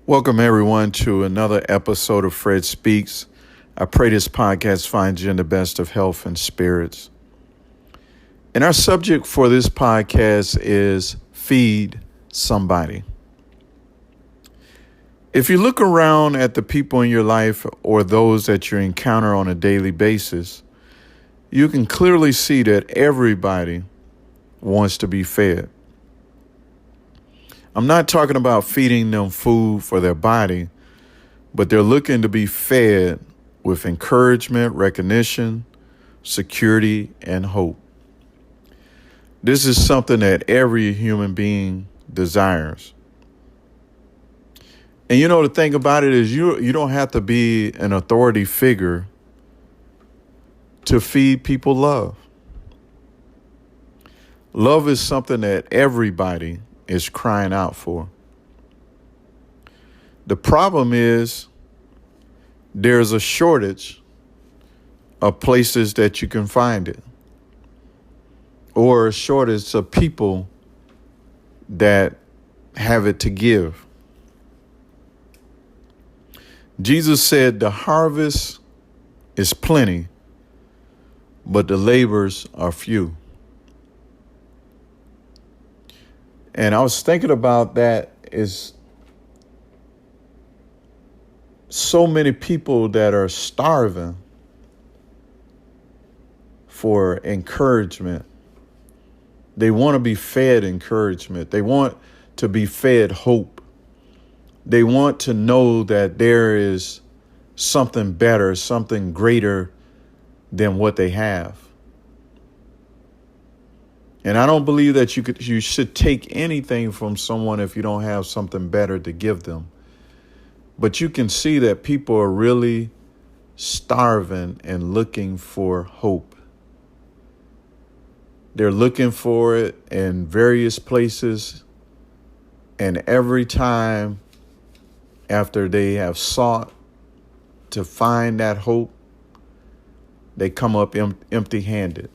Welcome, everyone, to another episode of Fred Speaks. I pray this podcast finds you in the best of health and spirits. And our subject for this podcast is feed somebody. If you look around at the people in your life or those that you encounter on a daily basis, you can clearly see that everybody wants to be fed. I'm not talking about feeding them food for their body, but they're looking to be fed with encouragement, recognition, security, and hope. This is something that every human being desires. And the thing about it is you don't have to be an authority figure to feed people love. Love is something that everybody is crying out for. The problem is there's a shortage of places that you can find it, or a shortage of people that have it to give. Jesus said the harvest is plenty, but the laborers are few. And I was thinking about that is so many people that are starving for encouragement. They want to be fed encouragement. They want to be fed hope. They want to know that there is something better, something greater than what they have. And I don't believe that you should take anything from someone if you don't have something better to give them. But you can see that people are really starving and looking for hope. They're looking for it in various places. And every time after they have sought to find that hope, they come up empty-handed.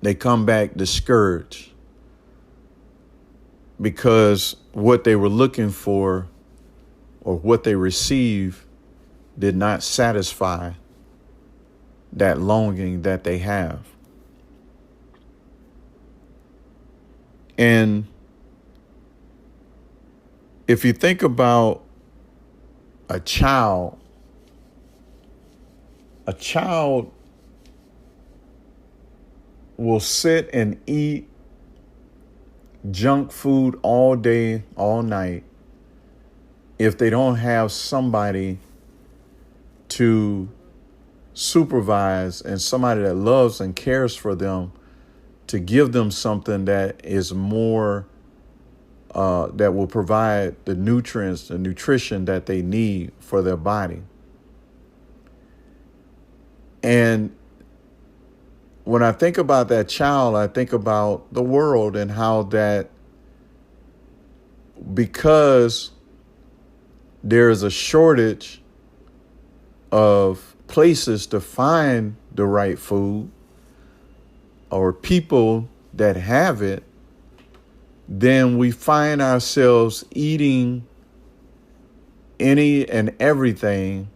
They come back discouraged because what they were looking for or what they received did not satisfy that longing that they have. And if you think about a child will sit and eat junk food all day, all night, if they don't have somebody to supervise and somebody that loves and cares for them to give them something that is more, that will provide the nutrients, the nutrition that they need for their body. And when I think about that child, I think about the world and how that because there is a shortage of places to find the right food or people that have it, then we find ourselves eating any and everything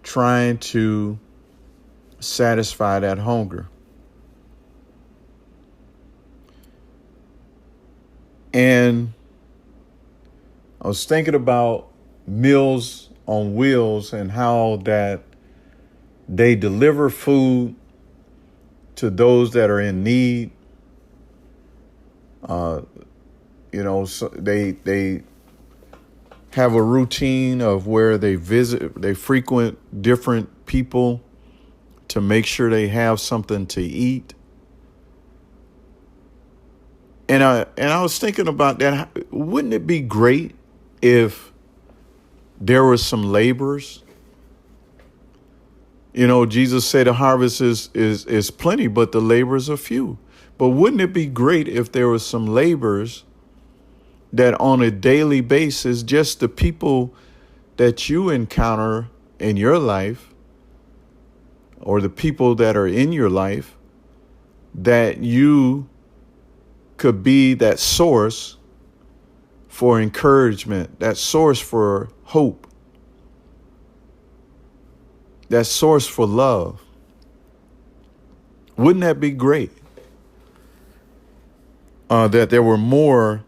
trying to satisfy that hunger. And I was thinking about Meals on Wheels and how that they deliver food to those that are in need. So they have a routine of where they frequent different people to make sure they have something to eat. And I was thinking about that. Wouldn't it be great if there were some laborers? Jesus said the harvest is plenty, but the laborers are few. But wouldn't it be great if there were some laborers that on a daily basis, just the people that you encounter in your life or the people that are in your life, that you could be that source for encouragement, that source for hope, that source for love. Wouldn't that be great? That there were more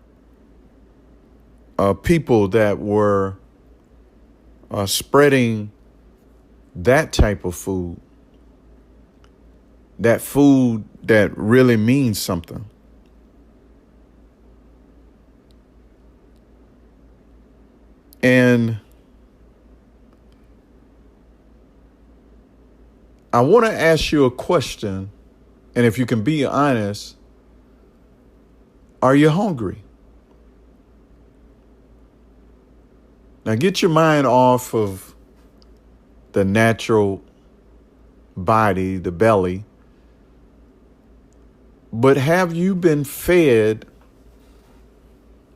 people that were spreading that type of food, that food that really means something. And I want to ask you a question, and if you can be honest, are you hungry? Now get your mind off of the natural body, the belly, but have you been fed,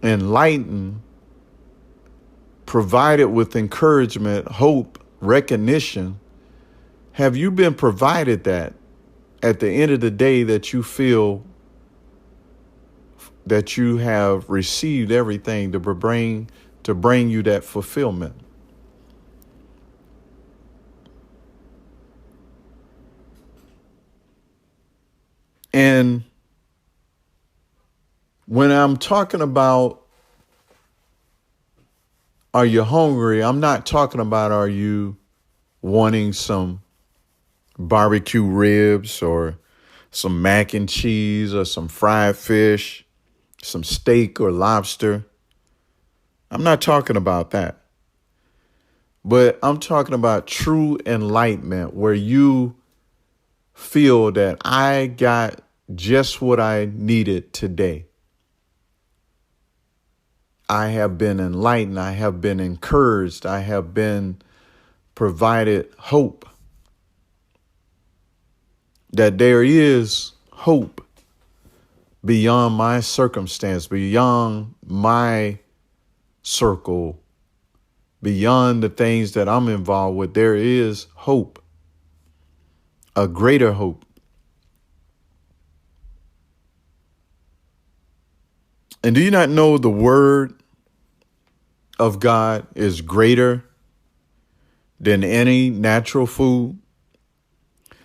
enlightened, provided with encouragement, hope, recognition? Have you been provided that at the end of the day, that you feel that you have received everything to bring you that fulfillment? And when I'm talking about are you hungry, I'm not talking about are you wanting some barbecue ribs or some mac and cheese or some fried fish, some steak or lobster. I'm not talking about that. But I'm talking about true enlightenment, where you feel that I got just what I needed today. I have been enlightened. I have been encouraged. I have been provided hope. That there is hope beyond my circumstance, beyond my circle, beyond the things that I'm involved with. There is hope, a greater hope. And do you not know the word of God is greater than any natural food?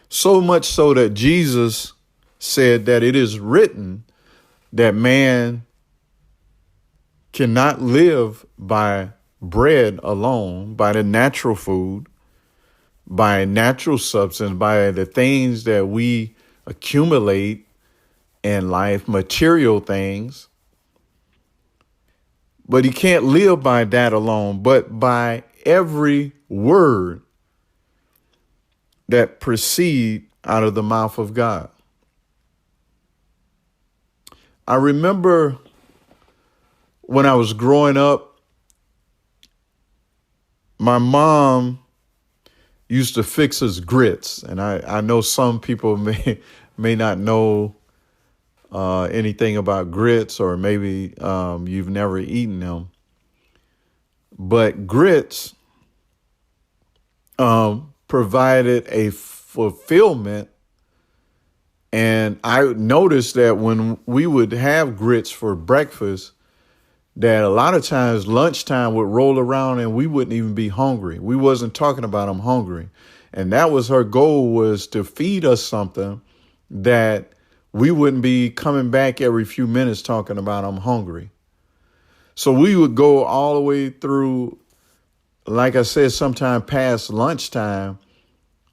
So much so that Jesus said that it is written that man cannot live by bread alone, by the natural food, by natural substance, by the things that we accumulate in life, material things. But he can't live by that alone, but by every word that proceed out of the mouth of God. I remember when I was growing up, my mom used to fix us grits. And I know some people may not know anything about grits, or maybe you've never eaten them. But grits provided a fulfillment. And I noticed that when we would have grits for breakfast, that a lot of times lunchtime would roll around and we wouldn't even be hungry. We wasn't talking about I'm hungry. And that was her goal, was to feed us something that we wouldn't be coming back every few minutes talking about I'm hungry. So we would go all the way through, like I said, sometime past lunchtime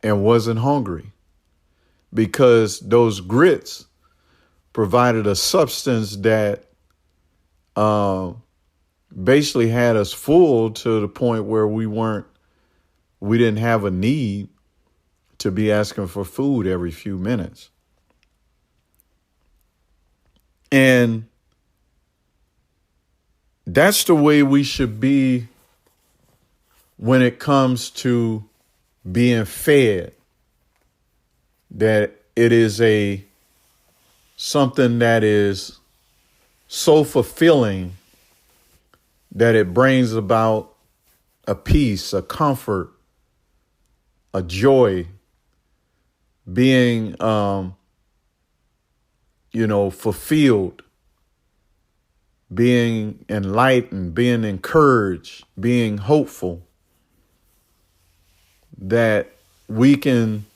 and wasn't hungry, because those grits provided a substance that basically had us full to the point where we didn't have a need to be asking for food every few minutes. And that's the way we should be when it comes to being fed. That it is something that is so fulfilling that it brings about a peace, a comfort, a joy, being, fulfilled. being enlightened, being encouraged, being hopeful, that we can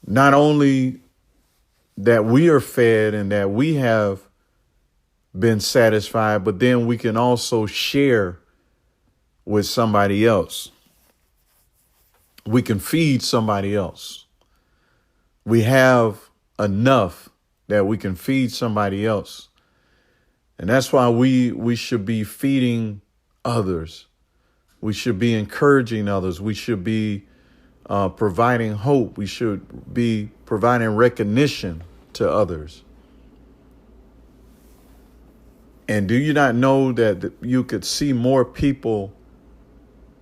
not only that we are fed and that we have been satisfied, but then we can also share with somebody else. We can feed somebody else. We have enough that we can feed somebody else. And that's why we should be feeding others. We should be encouraging others. We should be providing hope. We should be providing recognition to others. And do you not know that you could see more people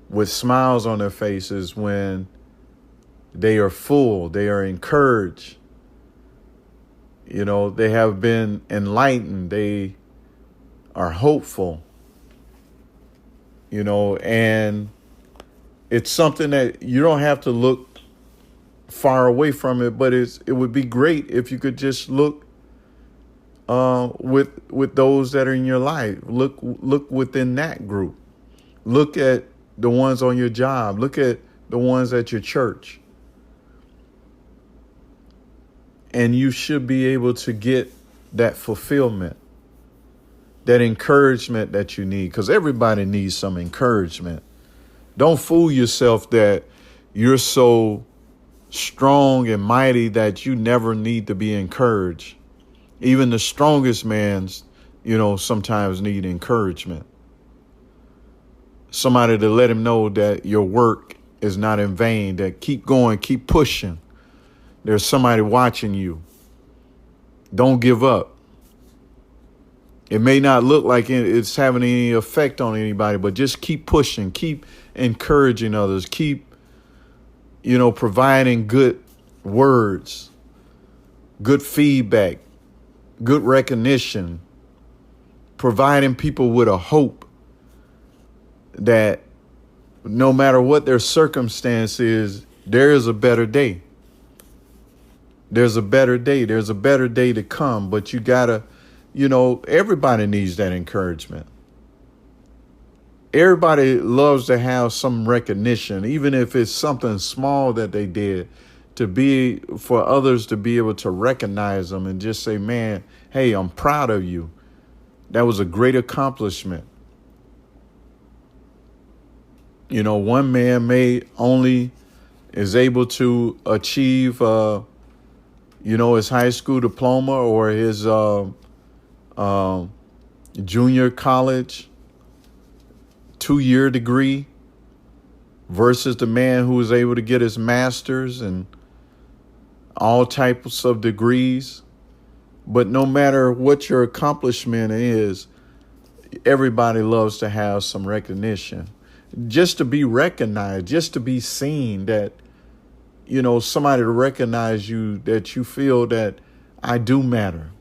with smiles on their faces when they are full, they are encouraged, they have been enlightened, they are hopeful, and it's something that you don't have to look far away from it, but it would be great if you could just look with those that are in your life. Look within that group. Look at the ones on your job. Look at the ones at your church. And you should be able to get that fulfillment, that encouragement that you need, because everybody needs some encouragement. Don't fool yourself that you're so strong and mighty that you never need to be encouraged. Even the strongest man's, sometimes need encouragement. Somebody to let him know that your work is not in vain, that keep going, keep pushing. There's somebody watching you. Don't give up. It may not look like it's having any effect on anybody, but just keep pushing, keep encouraging others, keep, providing good words, good feedback, good recognition, providing people with a hope that no matter what their circumstance is, there is a better day. There's a better day. There's a better day to come, but you gotta, everybody needs that encouragement. Everybody loves to have some recognition, even if it's something small that they did, for others to be able to recognize them and just say, man, hey, I'm proud of you. That was a great accomplishment. One man is able to achieve, his high school diploma or his junior college 2-year degree versus the man who was able to get his master's and all types of degrees. But no matter what your accomplishment is, everybody loves to have some recognition. Just to be recognized, just to be seen, that, somebody to recognize you, that you feel that I do matter.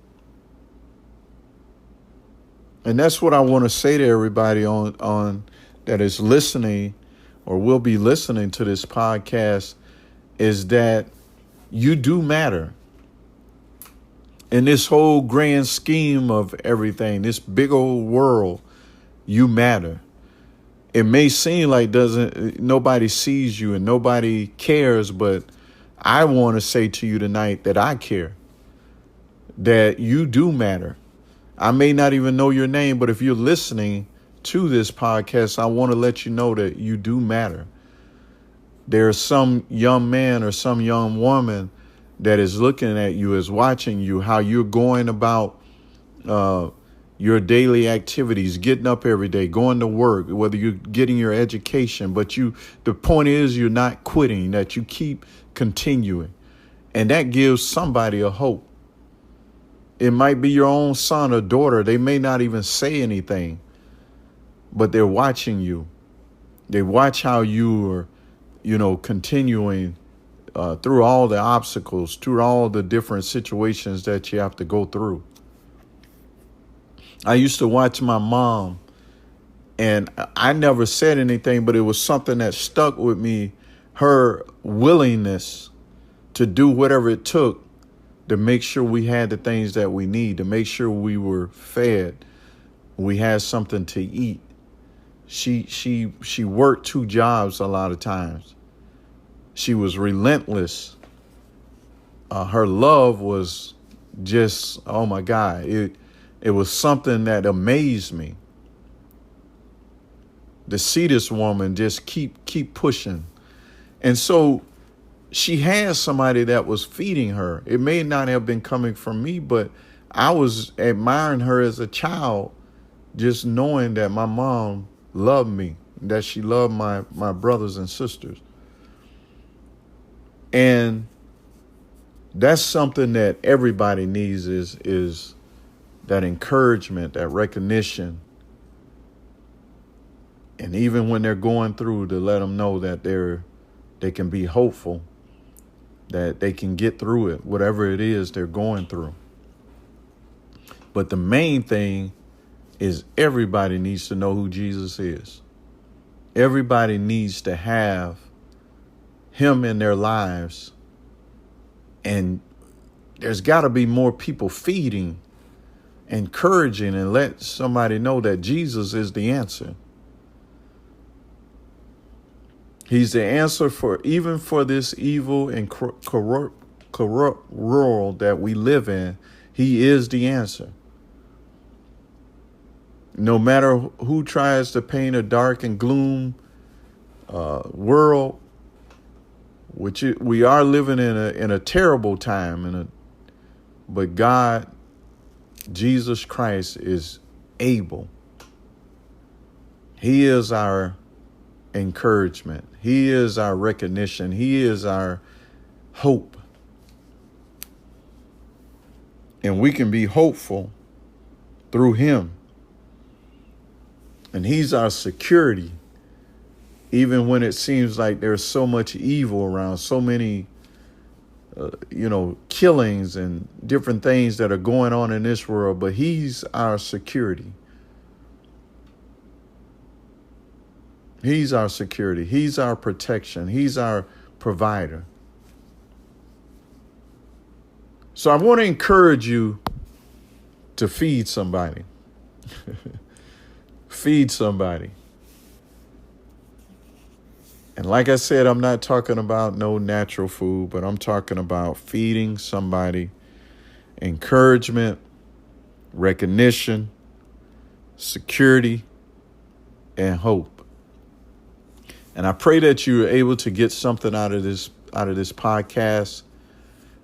And that's what I want to say to everybody on that is listening or will be listening to this podcast, is that you do matter. In this whole grand scheme of everything, this big old world, you matter. It may seem like nobody sees you and nobody cares, but I want to say to you tonight that I care, that you do matter. I may not even know your name, but if you're listening to this podcast, I want to let you know that you do matter. There's some young man or some young woman that is looking at you, is watching you, how you're going about your daily activities, getting up every day, going to work, whether you're getting your education. But the point is you're not quitting, that you keep continuing. And that gives somebody a hope. It might be your own son or daughter. They may not even say anything, but they're watching you. They watch how you are, continuing through all the obstacles, through all the different situations that you have to go through. I used to watch my mom, and I never said anything, but it was something that stuck with me. Her willingness to do whatever it took to make sure we had the things that we need, to make sure we were fed, we had something to eat. She worked 2 jobs a lot of times. She was relentless. Her love was just, oh my God, it was something that amazed me. To see this woman just keep pushing. And so she had somebody that was feeding her. It may not have been coming from me, but I was admiring her as a child, just knowing that my mom loved me, that she loved my brothers and sisters. And that's something that everybody needs is that encouragement, that recognition. And even when they're going through, to let them know that they can be hopeful, that they can get through it, whatever it is they're going through. But the main thing is everybody needs to know who Jesus is. Everybody needs to have him in their lives. And there's got to be more people feeding, encouraging, and let somebody know that Jesus is the answer. He's the answer even for this evil and corrupt world that we live in. He is the answer. No matter who tries to paint a dark and gloom world, which we are living in a terrible time, but God, Jesus Christ, is able. He is our encouragement. He is our recognition. He is our hope. And we can be hopeful through him. And he's our security. Even when it seems like there's so much evil around, so many, killings and different things that are going on in this world, but he's our security. He's our security. He's our protection. He's our provider. So I want to encourage you to feed somebody. Feed somebody. And like I said, I'm not talking about no natural food, but I'm talking about feeding somebody encouragement, recognition, security, and hope. And I pray that you are able to get something out of this podcast.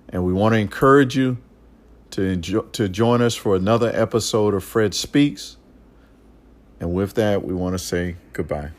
And we want to encourage you to join us for another episode of Fred Speaks. And with that, we want to say goodbye.